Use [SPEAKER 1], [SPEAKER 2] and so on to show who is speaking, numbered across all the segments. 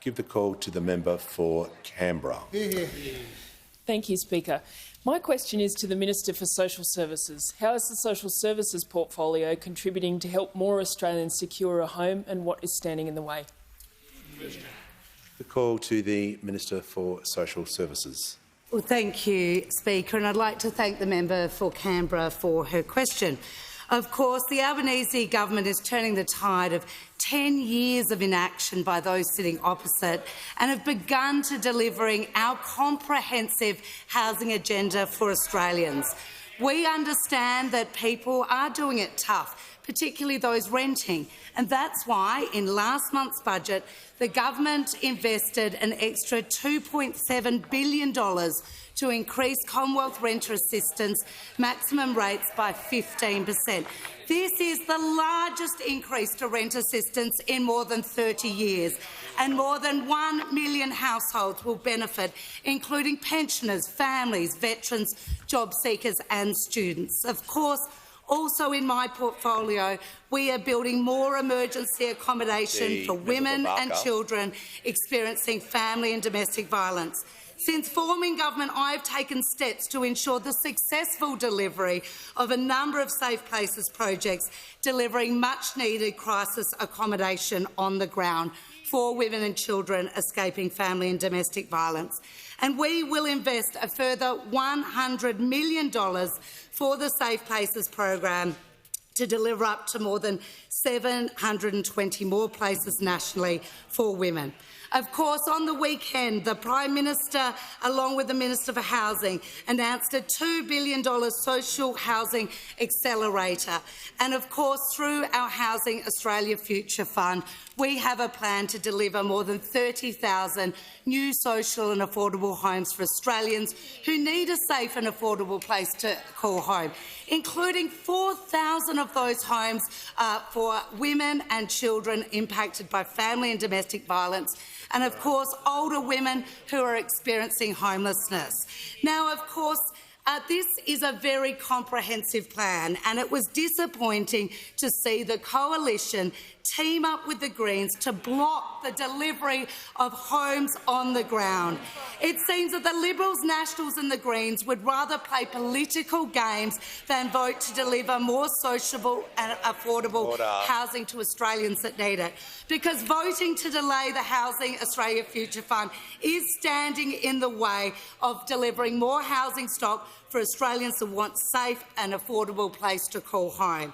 [SPEAKER 1] give the call to the member for Canberra.
[SPEAKER 2] Thank you, Speaker. My question is to the Minister for Social Services. How is the social services portfolio contributing to help more Australians secure a home, and what is standing in the way?
[SPEAKER 1] The call to the Minister for Social Services.
[SPEAKER 3] Well, thank you, Speaker, and I'd like to thank the member for Canberra for her question. Of course, the Albanese government is turning the tide of 10 years of inaction by those sitting opposite and have begun to delivering our comprehensive housing agenda for Australians. We understand that people are doing it tough, particularly those renting, and that's why in last month's budget the government invested an extra $2.7 billion to increase Commonwealth renter assistance maximum rates by 15%. This is the largest increase to rent assistance in more than 30 years, and more than 1 million households will benefit, including pensioners, families, veterans, job seekers and students. Of course, also in my portfolio, we are building more emergency accommodation for women and children experiencing family and domestic violence. Since forming government, I have taken steps to ensure the successful delivery of a number of Safe Places projects, delivering much-needed crisis accommodation on the ground for women and children escaping family and domestic violence. And we will invest a further $100 million for the Safe Places program to deliver up to more than 720 more places nationally for women. Of course, on the weekend, the Prime Minister, along with the Minister for Housing, announced a $2 billion social housing accelerator. And of course, through our Housing Australia Future Fund, we have a plan to deliver more than 30,000 new social and affordable homes for Australians who need a safe and affordable place to call home, including 4,000 of those homes for women and children impacted by family and domestic violence, and of course older women who are experiencing homelessness. Now, of course, this is a very comprehensive plan, and it was disappointing to see the coalition team up with the Greens to block the delivery of homes on the ground. It seems that the Liberals, Nationals and the Greens would rather play political games than vote to deliver more sociable and affordable housing to Australians that need it, because voting to delay the Housing Australia Future Fund is standing in the way of delivering more housing stock for Australians who want safe and affordable place to call home.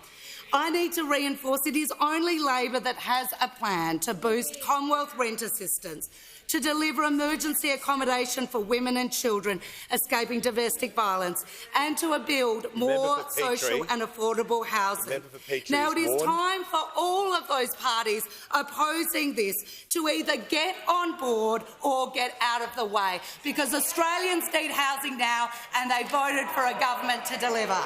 [SPEAKER 3] I need to reinforce it is only Labor that has a plan to boost Commonwealth rent assistance, to deliver emergency accommodation for women and children escaping domestic violence, and to build more social and affordable housing. Now, it is time for all of those parties opposing this to either get on board or get out of the way, because Australians need housing now and they voted for a government to deliver.